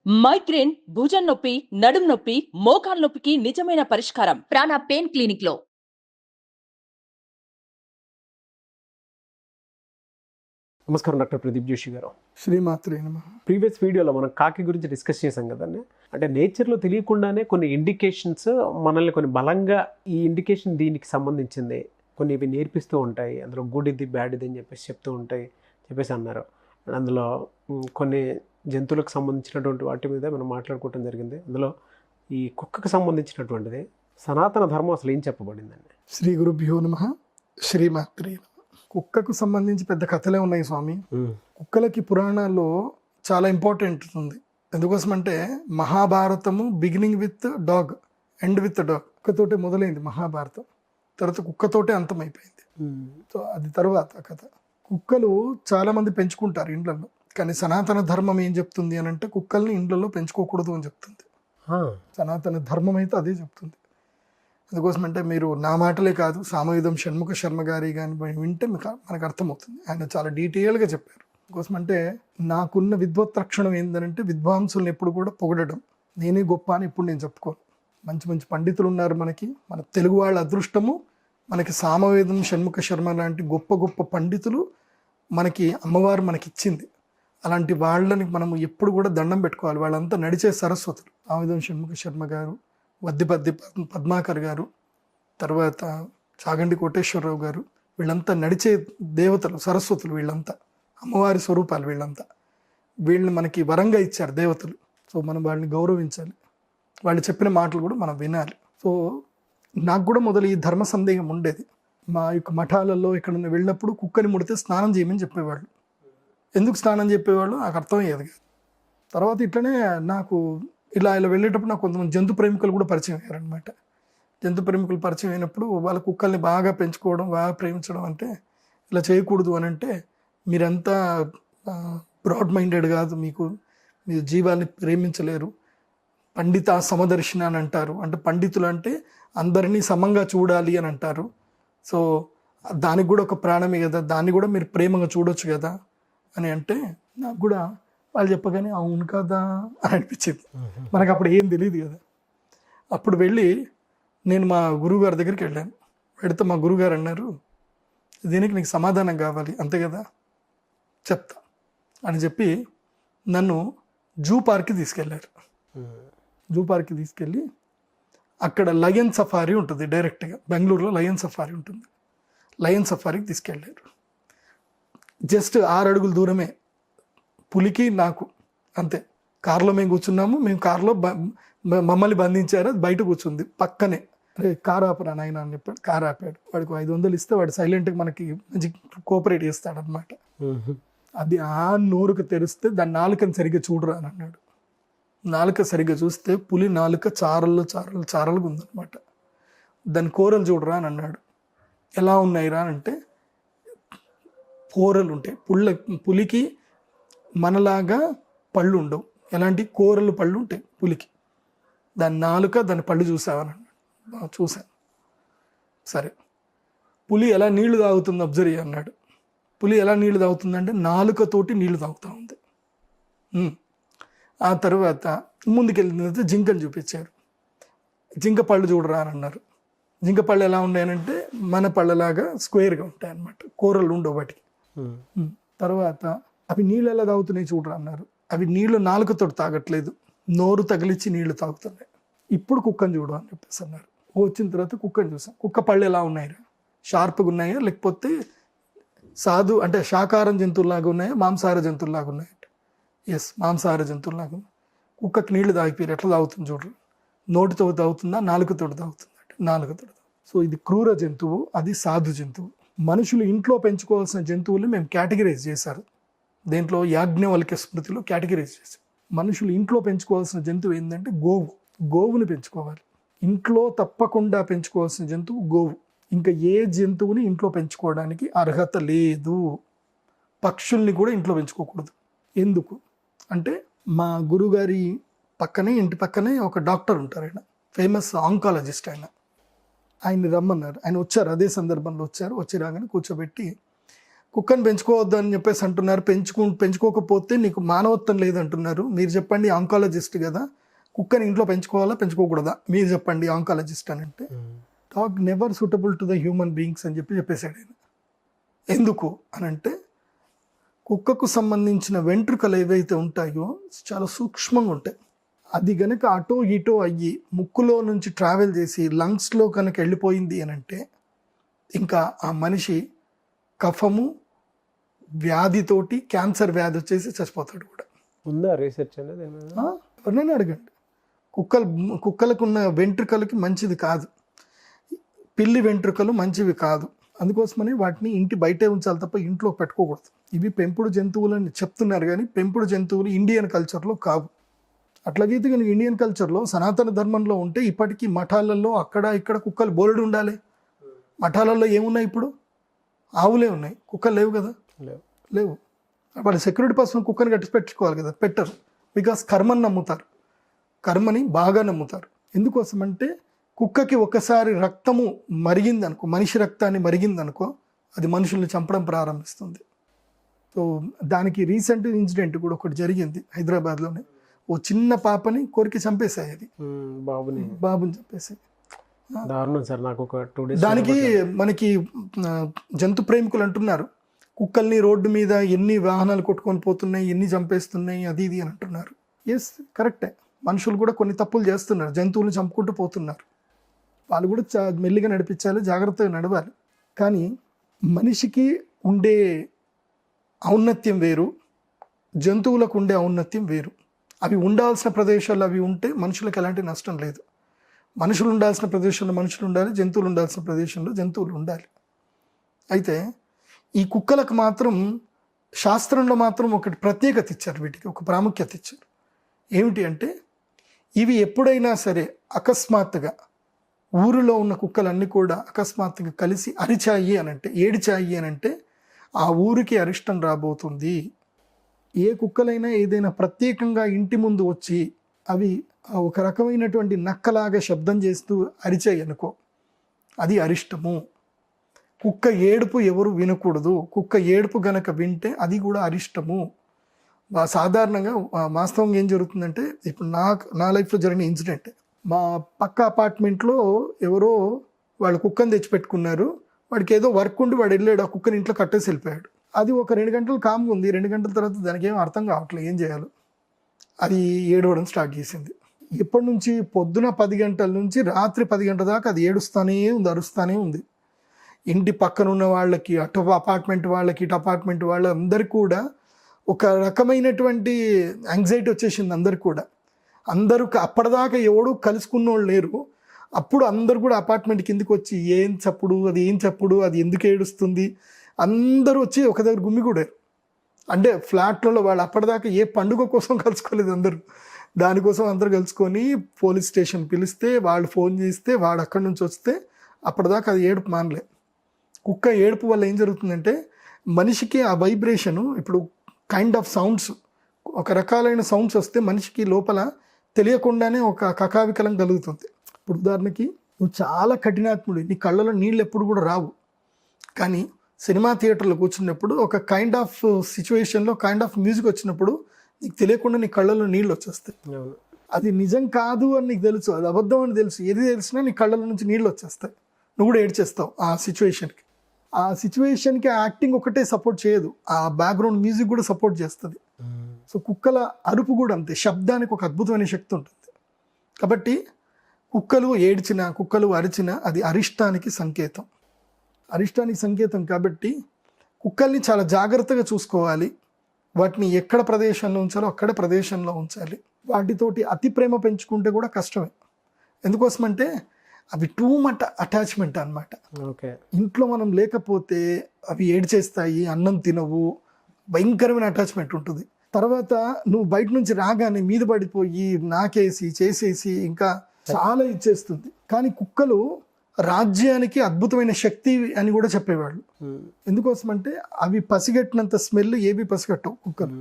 Migraine, భుజం నొప్పి, నడుం నొప్పి, మోకాలు నొప్పికి నిజమైన పరిష్కారం ప్రాణ పెయిన్ క్లినిక్ లో. నమస్కారం డాక్టర్ ప్రదీప్ జోషి గారు. శ్రీమాత్రే నమః. ప్రీవియస్ వీడియోలో మనం కాకి గురించి డిస్కస్ చేసాం కదండి. అంటే నేచర్లో తెలియకుండానే కొన్ని ఇండికేషన్స్ మనల్ని కొన్ని బలంగా ఈ ఇండికేషన్ దీనికి సంబంధించింది కొన్ని ఇవి నేర్పిస్తూ ఉంటాయి, అందులో గుడ్ ఇది బ్యాడ్ ఇది అని చెప్పేసి చెప్తూ ఉంటాయి చెప్పేసి అన్నారు. అందులో కొన్ని జంతువులకు సంబంధించినటువంటి వాటి మీద మనం మాట్లాడుకోవటం జరిగింది. అందులో ఈ కుక్కకు సంబంధించినటువంటిది సనాతన ధర్మం అసలు ఏం చెప్పబడిందండి? శ్రీ గురుభ్యో నమః. శ్రీమాత్రే నమః. కుక్కకు సంబంధించి పెద్ద కథలే ఉన్నాయి స్వామి. కుక్కలకి పురాణాల్లో చాలా ఇంపార్టెంట్ ఉంది. ఎందుకోసమంటే మహాభారతము beginning with dog, end with dog. కుక్కతోటే మొదలైంది మహాభారతం, తర్వాత కుక్కతోటే అంతమైపోయింది. సో అది తర్వాత కథ. కుక్కలు చాలా మంది పెంచుకుంటారు ఇండ్లలో, కానీ సనాతన ధర్మం ఏం చెప్తుంది అని అంటే కుక్కల్ని ఇండ్లలో పెంచుకోకూడదు అని చెప్తుంది. సనాతన ధర్మం అయితే అదే చెప్తుంది. అందుకోసమంటే మీరు నా మాటలే కాదు, సామవేదం షణ్ముఖ శర్మ గారి కానీ వింటే మనకు అర్థమవుతుంది. ఆయన చాలా డీటెయిల్గా చెప్పారు. అందుకోసమంటే నాకున్న విద్వత్లక్షణం ఏంటంటే విద్వాంసులను ఎప్పుడు కూడా పొగడడం. నేనే గొప్ప అని ఎప్పుడు నేను చెప్పుకోను. మంచి మంచి పండితులు ఉన్నారు మనకి. మన తెలుగు వాళ్ళ అదృష్టము, మనకి సామవేదం షణ్ముఖ శర్మ లాంటి గొప్ప గొప్ప పండితులు మనకి అమ్మవారు మనకి ఇచ్చింది. అలాంటి వాళ్ళని మనము ఎప్పుడు కూడా దండం పెట్టుకోవాలి. వాళ్ళంతా నడిచే సరస్వతులు. సామవేదం షణ్ముఖ శర్మ గారు, వద్దిపద్ది పద్మాకర్ గారు, తర్వాత చాగంటి కోటేశ్వరరావు గారు, వీళ్ళంతా నడిచే దేవతలు, సరస్వతులు. వీళ్ళంతా అమ్మవారి స్వరూపాలు. వీళ్ళని మనకి వరంగా ఇచ్చారు దేవతలు. సో మనం వాళ్ళని గౌరవించాలి. వాళ్ళు చెప్పిన మాటలు కూడా మనం వినాలి. సో నాకు కూడా మొదలు ఈ ధర్మ సందేహం ఉండేది. మా యొక్క మఠాలలో ఎక్కడన్నా వెళ్ళినప్పుడు కుక్కని ముడితే స్నానం చేయమని చెప్పేవాళ్ళు. ఎందుకు స్నానం చెప్పేవాళ్ళు నాకు అర్థమయ్యేది కాదు. తర్వాత ఇట్లనే నాకు ఇలా వెళ్ళేటప్పుడు నాకు కొంతమంది జంతు ప్రేమికులు కూడా పరిచయం అయ్యారనమాట. జంతు ప్రేమికులు పరిచయం అయినప్పుడు వాళ్ళ కుక్కల్ని బాగా పెంచుకోవడం, బాగా ప్రేమించడం అంటే ఇలా చేయకూడదు అని అంటే మీరంతా బ్రాడ్ మైండెడ్ కాదు, మీరు జీవాన్ని ప్రేమించలేరు, పండిత సమదర్శిన అని అంటారు. అంటే పండితులు అంటే అందరినీ సమంగా చూడాలి అని అంటారు. సో దానికి కూడా ఒక ప్రాణమే కదా, దాన్ని కూడా మీరు ప్రేమగా చూడొచ్చు కదా అని అంటే నాకు కూడా వాళ్ళు చెప్పగానే అవును కదా అని అనిపించింది. మనకు అప్పుడు ఏం తెలియదు కదా. అప్పుడు వెళ్ళి నేను మా గురువుగారి దగ్గరికి వెళ్ళాను. వెళితే మా గురువుగారు అన్నారు, దీనికి నీకు సమాధానం కావాలి అంతే కదా, చెప్తా అని చెప్పి నన్ను జూ పార్క్కి తీసుకెళ్ళారు. జూ పార్క్కి తీసుకెళ్ళి అక్కడ లయన్ సఫారీ ఉంటుంది, డైరెక్ట్గా బెంగళూరులో లయన్ సఫారీ ఉంటుంది. లయన్ సఫారీకి తీసుకెళ్ళారు. జస్ట్ 6 అడుగుల దూరమే పులికి నాకు, అంతే. కారులో మేము కూర్చున్నాము. మేము కారులో మమ్మల్ని బంధించారు, అది బయట కూర్చుంది పక్కనే. అరే కారు ఆపరా నాయన అని చెప్పాడు. కారు ఆపాడు. వాడికి 500 ఇస్తే వాడు సైలెంట్గా మనకి మంచి కోఆపరేట్ చేస్తాడు అనమాట. అది ఆ నోరుకు తెరిస్తే దాని నాలుకని సరిగ్గా చూడరా అని అన్నాడు. నాలుక సరిగ్గా చూస్తే పులి నాలుక చారలుగా ఉందన్నమాట. దాని కూరలు చూడరా అని అన్నాడు. ఎలా ఉన్నాయిరా అని అంటే కూరలు ఉంటాయి. పులికి మనలాగా పళ్ళు ఉండవు, ఎలాంటి కూరలు పళ్ళు ఉంటాయి పులికి. దాని నాలుక, దాని పళ్ళు చూసావని అన్నాడు. చూశాను. సరే, పులి ఎలా నీళ్లు తాగుతుంది అబ్జర్వ్ అన్నాడు. పులి ఎలా నీళ్లు తాగుతుందంటే నాలుకతోటి నీళ్లు తాగుతూ ఉంది. ఆ తర్వాత ముందుకెళ్ళిన తర్వాత జింకలు చూపించారు. జింక పళ్ళు చూడరా అని అన్నారు. జింక పళ్ళు ఎలా ఉన్నాయనంటే మన పళ్ళలాగా స్క్వేర్గా ఉంటాయి అన్నమాట, కూరలు ఉండవు వాటికి. తర్వాత అవి నీళ్ళు ఎలా తాగుతున్నాయి చూడరా అన్నారు. అవి నీళ్లు నాలుకతో తాగట్లేదు, నోరు తగిలిచ్చి నీళ్లు తాగుతున్నాయి. ఇప్పుడు కుక్కని చూడు అని చెప్పేసి అన్నారు. వచ్చిన తర్వాత కుక్కని చూసాం. కుక్క పళ్ళు ఎలా ఉన్నాయిరా, షార్ప్గా ఉన్నాయా లేకపోతే అంటే శాకాహారం జంతువులాగా ఉన్నాయా, మాంసాహార జంతువులాగా ఉన్నాయట? ఎస్, మాంసాహార జంతువులాగా. కుక్కకి నీళ్లు తాగిపోయారు, ఎట్లా తాగుతుంది చూడరు. నోటితో తాగుతుందా, నాలుకతో తాగుతుందా? నాలుకతో. సో ఇది క్రూర జంతువు, అది సాధు జంతువు. మనుషులు ఇంట్లో పెంచుకోవాల్సిన జంతువులు మేము కేటగిరైజ్ చేశారు. దేంట్లో యాజ్ఞవల్క్య స్మృతిలో కేటగిరైజ్ చేశారు. మనుషులు ఇంట్లో పెంచుకోవాల్సిన జంతువు ఏంటంటే గోవుని పెంచుకోవాలి. ఇంట్లో తప్పకుండా పెంచుకోవాల్సిన జంతువు గోవు. ఇంకా ఏ జంతువుని ఇంట్లో పెంచుకోవడానికి అర్హత లేదు. పక్షుల్ని కూడా ఇంట్లో పెంచుకోకూడదు. ఎందుకు అంటే మా గురుగారి పక్కనే, ఇంటి పక్కనే ఒక డాక్టర్ ఉంటారు. ఆయన ఫేమస్ ఆంకాలజిస్ట్. ఆయన్ని రమ్మన్నారు. ఆయన వచ్చారు, అదే సందర్భంలో వచ్చారు. వచ్చి రాగానే కూర్చోబెట్టి కుక్కను పెంచుకోవద్దు అని చెప్పేసి అంటున్నారు. పెంచుకోకపోతే నీకు మానవత్వం లేదంటున్నారు. మీరు చెప్పండి, ఆంకాలజిస్ట్ కదా, కుక్కని ఇంట్లో పెంచుకోవాలా పెంచుకోకూడదా మీరు చెప్పండి ఆంకాలజిస్ట్ అని అంటే, dog never suitable to the human beings అని చెప్పేసాడు ఆయన. ఎందుకు అని అంటే, కుక్కకు సంబంధించిన వెంట్రుకలు ఏవైతే ఉంటాయో చాలా సూక్ష్మంగా ఉంటాయి. అది గనక అటో ఇటో అయ్యి ముక్కులో నుంచి ట్రావెల్ చేసి లంగ్స్లో కనుక వెళ్ళిపోయింది అని అంటే, ఇంకా ఆ మనిషి కఫము వ్యాధితోటి క్యాన్సర్ వ్యాధి వచ్చేసి చచ్చిపోతాడు కూడా. ఉందా రీసెర్చ్ అనేది ఏమైనా? ఎవరినైనా అడగండి. కుక్కలకున్న వెంట్రుకలకి మంచిది కాదు, పిల్లి వెంట్రుకలు మంచివి కాదు. అందుకోసమని వాటిని ఇంటి బయటే ఉంచాలి తప్ప ఇంట్లో పెట్టుకోకూడదు. ఇవి పెంపుడు జంతువులని చెప్తున్నారు కానీ పెంపుడు జంతువులు ఇండియన్ కల్చర్లో కావు. అట్లాగైతే కనుక ఇండియన్ కల్చర్లో సనాతన ధర్మంలో ఉంటే ఇప్పటికీ మఠాలలో అక్కడ ఇక్కడ కుక్కలు బోలెడు ఉండాలి. మఠాలలో ఏమున్నాయి ఇప్పుడు? ఆవులే ఉన్నాయి, కుక్కలు లేవు కదా, లేవు. వాళ్ళ సెక్యూరిటీ పర్సన్ కుక్కని కట్టి పెట్టుకోవాలి కదా, పెట్టరు. బికాస్ కర్మని నమ్ముతారు, కర్మని బాగా నమ్ముతారు. ఎందుకోసమంటే కుక్కకి ఒకసారి రక్తము మరిగిందనుకో, మనిషి రక్తాన్ని మరిగిందనుకో, అది మనుషుల్ని చంపడం ప్రారంభిస్తుంది. సో దానికి రీసెంట్ ఇన్సిడెంట్ కూడా ఒకటి జరిగింది హైదరాబాద్లోనే. ఓ చిన్న పాపని కోరికి చంపేశాయి, అది బాబుని చంపేసాయి. దారుణం సార్. నాకు ఒక 2 days దానికి మనకి జంతు ప్రేమికులు అంటున్నారు, కుక్కల్ని రోడ్డు మీద ఎన్ని వాహనాలు కొట్టుకొని పోతున్నాయి, ఎన్ని చంపేస్తున్నాయి, అది ఇది అని అంటున్నారు. ఎస్, కరెక్టే. మనుషులు కూడా కొన్ని తప్పులు చేస్తున్నారు, జంతువులను చంపుకుంటూ పోతున్నారు. వాళ్ళు కూడా మెల్లిగా నడిపించాలి, జాగ్రత్తగా నడవాలి. కానీ మనిషికి ఉండే ఔన్నత్యం వేరు, జంతువులకు ఉండే ఔన్నత్యం వేరు. అవి ఉండాల్సిన ప్రదేశాల్లో అవి ఉంటే మనుషులకు ఎలాంటి నష్టం లేదు. మనుషులు ఉండాల్సిన ప్రదేశంలో మనుషులు ఉండాలి, జంతువులు ఉండాల్సిన ప్రదేశంలో జంతువులు ఉండాలి. అయితే ఈ కుక్కలకు మాత్రం శాస్త్రంలో మాత్రం ఒకటి ప్రత్యేకత ఇచ్చారు, వీటికి ఒక ప్రాముఖ్యత ఇచ్చారు. ఏమిటి అంటే, ఇవి ఎప్పుడైనా సరే అకస్మాత్తుగా ఊరిలో ఉన్న కుక్కలన్నీ కూడా అకస్మాత్తుగా కలిసి అరిచాయి అని అంటే, ఏడిచాయి అని అంటే ఆ ఊరికి అరిష్టం రాబోతుంది. ఏ కుక్కలైనా ఏదైనా ప్రత్యేకంగా ఇంటి ముందు వచ్చి అవి ఒక రకమైనటువంటి నక్కలాగా శబ్దం చేస్తూ అరిచాయి అనుకో, అది అరిష్టము. కుక్క ఏడుపు ఎవరు వినకూడదు. కుక్క ఏడుపు గనక వింటే అది కూడా అరిష్టము. సాధారణంగా వాస్తవంగా ఏం జరుగుతుందంటే, ఇప్పుడు నా లైఫ్లో జరిగిన ఇన్సిడెంట్, మా పక్క అపార్ట్మెంట్లో ఎవరో వాళ్ళు కుక్కని తెచ్చిపెట్టుకున్నారు. వాడికి ఏదో వర్క్ ఉండి వాడు వెళ్ళాడు, ఆ కుక్కని ఇంట్లో కట్టేసి వెళ్ళిపోయాడు. అది ఒక 2 గంటలు కామ్గా ఉంది. 2 గంటల తర్వాత దానికి ఏం అర్థం కావట్లేదు ఏం చేయాలో. అది ఏడవడం స్టార్ట్ చేసింది. ఎప్పటి నుంచి? పొద్దున 10 గంటల నుంచి రాత్రి 10 గంటల దాకా అది ఏడుస్తూనే ఉంది, అరుస్తూనే ఉంది. ఇంటి పక్కన ఉన్న వాళ్ళకి, అటు అపార్ట్మెంట్ వాళ్ళకి, ఇటు అపార్ట్మెంట్ వాళ్ళందరికీ కూడా ఒక రకమైనటువంటి యాంగ్జైటీ వచ్చేసింది అందరికి కూడా. అందరూ అప్పటిదాకా ఎవడు కలుసుకున్న వాళ్ళు లేరు. అప్పుడు అందరు కూడా అపార్ట్మెంట్ కిందకి వచ్చి ఏం చప్పుడు, అది ఎందుకు ఏడుస్తుంది, అందరూ వచ్చి ఒక దగ్గర గుమ్మిగూడారు. అంటే ఫ్లాట్లలో వాళ్ళు అప్పటిదాకా ఏ పండుగ కోసం కలుసుకోలేదు అందరూ. దానికోసం అందరూ కలుసుకొని పోలీస్ స్టేషన్ పిలిస్తే, వాళ్ళు ఫోన్ చేస్తే, వాడు అక్కడి నుంచి వస్తే అప్పటిదాకా అది ఏడుపు మానలే. కుక్క ఏడుపు వల్ల ఏం జరుగుతుందంటే, మనిషికి ఆ వైబ్రేషను, ఇప్పుడు కైండ్ ఆఫ్ సౌండ్స్, ఒక రకాలైన సౌండ్స్ వస్తే మనిషికి లోపల తెలియకుండానే ఒక కకావికలం కలుగుతుంది. ఇప్పుడు ఉదాహరణకి, నువ్వు చాలా కఠినాత్ముడు, నీ కళ్ళలో నీళ్ళు ఎప్పుడు కూడా రావు. కానీ సినిమా థియేటర్లో కూర్చున్నప్పుడు ఒక కైండ్ ఆఫ్ సిచ్యువేషన్లో కైండ్ ఆఫ్ మ్యూజిక్ వచ్చినప్పుడు నీకు తెలియకుండా నీ కళ్ళలో నీళ్ళు వచ్చేస్తాయి. అది నిజం కాదు అని నీకు తెలుసు, అది అబద్ధం అని తెలుసు, ఏది తెలిసినా నీ కళ్ళలో నుంచి నీళ్ళు వచ్చేస్తాయి. నువ్వు కూడా ఏడ్చేస్తావు ఆ సిచ్యువేషన్కి. ఆ సిచ్యువేషన్కి ఆ యాక్టింగ్ ఒకటే సపోర్ట్ చేయదు, ఆ బ్యాక్గ్రౌండ్ మ్యూజిక్ కూడా సపోర్ట్ చేస్తుంది. సో కుక్కల అరుపు కూడా అంతే, శబ్దానికి ఒక అద్భుతమైన శక్తి ఉంటుంది. కాబట్టి కుక్కలు ఏడ్చినా, కుక్కలు అరిచినా అది అరిష్టానికి సంకేతం. అరిష్టానికి సంకేతం కాబట్టి కుక్కల్ని చాలా జాగ్రత్తగా చూసుకోవాలి. వాటిని ఎక్కడ ప్రదేశంలో ఉంచాలో అక్కడ ప్రదేశంలో ఉంచాలి. వాటితోటి అతి ప్రేమ పెంచుకుంటే కూడా కష్టమే. ఎందుకోసమంటే అవి టూ మచ్ అటాచ్మెంట్ అన్నమాట. ఇంట్లో మనం లేకపోతే అవి ఏడ్చేస్తాయి, అన్నం తినవు, భయంకరమైన అటాచ్మెంట్ ఉంటుంది. తర్వాత నువ్వు బయట నుంచి రాగానే మీద పడిపోయి నాకేసి చేసేసి ఇంకా చాలా ఇచ్చేస్తుంది. కానీ కుక్కలు రాజ్యానికి అద్భుతమైన శక్తి అని కూడా చెప్పేవాళ్ళు. ఎందుకోసమంటే అవి పసిగట్టినంత స్మెల్ ఏవి పసిగట్టవు కుక్కలు.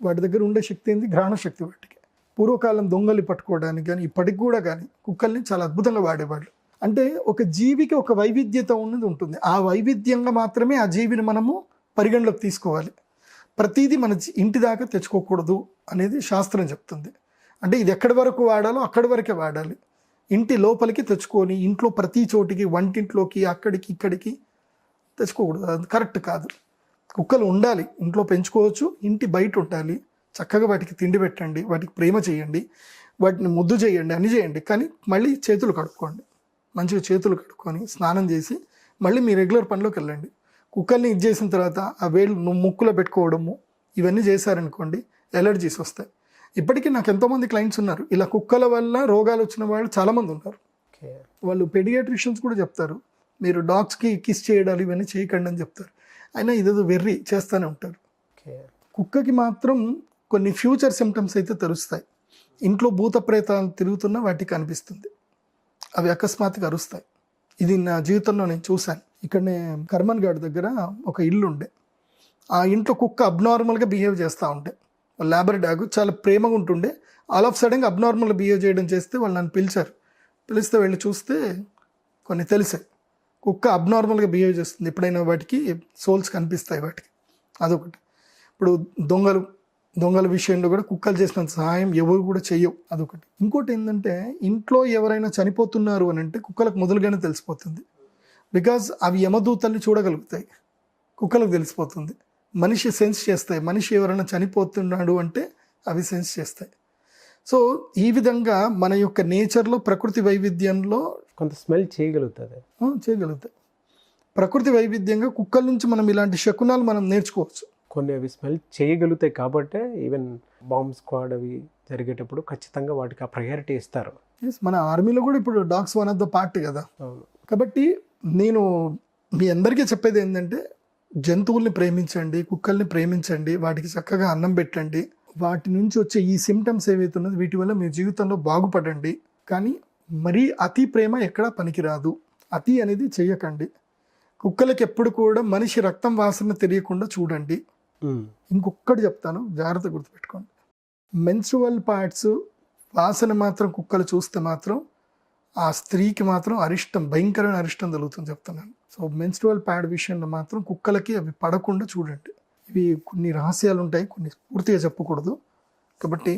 వాటి దగ్గర ఉండే శక్తి ఏంది? ఘ్రాణ శక్తి. వాటికి పూర్వకాలం దొంగలు పట్టుకోవడానికి కానీ ఇప్పటికి కూడా కానీ కుక్కల్ని చాలా అద్భుతంగా వాడేవాళ్ళు. అంటే ఒక జీవికి ఒక వైవిధ్యత ఉన్నది ఉంటుంది. ఆ వైవిధ్యంగా మాత్రమే ఆ జీవిని మనము పరిగణలోకి తీసుకోవాలి. ప్రతిదీ మన ఇంటి దాకా తెచ్చుకోకూడదు అనేది శాస్త్రం చెప్తుంది. అంటే ఇది ఎక్కడి వరకు వాడాలో అక్కడి వరకే వాడాలి. ఇంటి లోపలికి తెచ్చుకొని ఇంట్లో ప్రతి చోటికి, వంటింట్లోకి, అక్కడికి ఇక్కడికి తెచ్చుకోకూడదు. అది కరెక్ట్ కాదు. కుక్కలు ఉండాలి, ఇంట్లో పెంచుకోవచ్చు, ఇంటి బయట ఉండాలి. చక్కగా వాటికి తిండి పెట్టండి, వాటికి ప్రేమ చేయండి, వాటిని ముద్దు చేయండి, అన్ని చేయండి. కానీ మళ్ళీ చేతులు కడుక్కోండి. మంచిగా చేతులు కడుక్కొని స్నానం చేసి మళ్ళీ మీ రెగ్యులర్ పనిలోకి వెళ్ళండి. కుక్కల్ని ఇది చేసిన తర్వాత ఆ వేళ్ళు ముక్కులో పెట్టుకోవడము ఇవన్నీ చేశారనుకోండి, ఎలర్జీస్ వస్తాయి. ఇప్పటికీ నాకు ఎంతోమంది క్లయింట్స్ ఉన్నారు, ఇలా కుక్కల వల్ల రోగాలు వచ్చిన వాళ్ళు చాలామంది ఉన్నారు. వాళ్ళు పెడియాట్రిషియన్స్ కూడా చెప్తారు, మీరు డాగ్స్కి కిస్ చేయడాలు ఇవన్నీ చేయకండి అని చెప్తారు. అయినా ఇదేదో వెర్రి చేస్తూనే ఉంటారు. కుక్కకి మాత్రం కొన్ని ఫ్యూచర్ సిమ్టమ్స్ అయితే తెలుస్తాయి. ఇంట్లో భూత ప్రేతాలు తిరుగుతున్నా వాటికి అనిపిస్తుంది, అవి అకస్మాత్తుగా అరుస్తాయి. ఇది నా జీవితంలో నేను చూశాను. ఇక్కడనే కర్మన్ ఘాట్ దగ్గర ఒక ఇల్లు ఉండే, ఆ ఇంట్లో కుక్క అబ్నార్మల్గా బిహేవ్ చేస్తూ ఉంటే, లాబర్ డాగ్ చాలా ప్రేమగా ఉంటుండే, ఆల్ ఆఫ్ సడన్గా అబ్నార్మల్గా బిహేవ్ చేయడం చేస్తే వాళ్ళు నన్ను పిలిచారు. పిలిస్తే వెళ్ళి చూస్తే కొన్ని తెలిసాయి, కుక్క అబ్నార్మల్గా బిహేవ్ చేస్తుంది. ఎప్పుడైనా వాటికి సోల్స్ కనిపిస్తాయి వాటికి, అదొకటి. ఇప్పుడు దొంగల విషయంలో కూడా కుక్కలు చేసినంత సహాయం ఎవరు కూడా చెయ్యవు, అదొకటి. ఇంకోటి ఏంటంటే, ఇంట్లో ఎవరైనా చనిపోతున్నారు అని అంటే కుక్కలకు మొదలుగానే తెలిసిపోతుంది. బికాజ్ అవి యమదూతల్ని చూడగలుగుతాయి, కుక్కలకు తెలిసిపోతుంది. మనిషి సెన్స్ చేస్తాయి, మనిషి ఎవరైనా చనిపోతున్నాడు అంటే అవి సెన్స్ చేస్తాయి. సో ఈ విధంగా మన యొక్క నేచర్లో, ప్రకృతి వైవిధ్యంలో కొంత స్మెల్ చేయగలుగుతుంది. చేయగలుగుతాయి. ప్రకృతి వైవిధ్యంగా కుక్కల నుంచి మనం ఇలాంటి శకునాలు మనం నేర్చుకోవచ్చు. కొన్ని అవి స్మెల్ చేయగలుగుతాయి కాబట్టి ఈవెన్ బాంబ్ స్క్వాడ్ అవి జరిగేటప్పుడు ఖచ్చితంగా వాటికి ఆ ప్రయారిటీ ఇస్తారు. మన ఆర్మీలో కూడా ఇప్పుడు dogs one of the part కదా. అవును. కాబట్టి నేను మీ అందరికీ చెప్పేది ఏంటంటే, జంతువుల్ని ప్రేమించండి, కుక్కల్ని ప్రేమించండి, వాటికి చక్కగా అన్నం పెట్టండి. వాటి నుంచి వచ్చే ఈ సిమ్టమ్స్ ఏవైతే ఉన్నదో వీటి వల్ల మీ జీవితంలో బాగుపడండి. కానీ మరీ అతి ప్రేమ ఎక్కడా పనికిరాదు, అతి అనేది చెయ్యకండి. కుక్కలకి ఎప్పుడు కూడా మనిషి రక్తం వాసన తెలియకుండా చూడండి. ఇంకొకటి చెప్తాను, జాగ్రత్త గుర్తుపెట్టుకోండి. మెన్స్ట్రువల్ పార్ట్స్ వాసన మాత్రం కుక్కలు చూస్తే మాత్రం ఆ స్త్రీకి మాత్రం అరిష్టం, భయంకరమైన అరిష్టం జరుగుతుంది చెప్తున్నాను. సో మెన్స్ట్రువల్ ప్యాడ్ విషయంలో మాత్రం కుక్కలకి అవి పడకుండా చూడండి. ఇవి కొన్ని రహస్యాలు ఉంటాయి, కొన్ని పూర్తిగా చెప్పకూడదు. కాబట్టి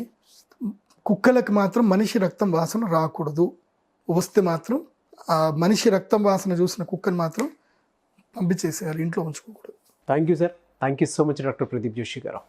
కుక్కలకి మాత్రం మనిషి రక్తం వాసన రాకూడదు. వస్తే మాత్రం ఆ మనిషి రక్తం వాసన చూసిన కుక్కని మాత్రం పంపించేసేయాలి, ఇంట్లో ఉంచుకోకూడదు. Thank you sir. Thank you so much doctor Pradeep Joshi గారు.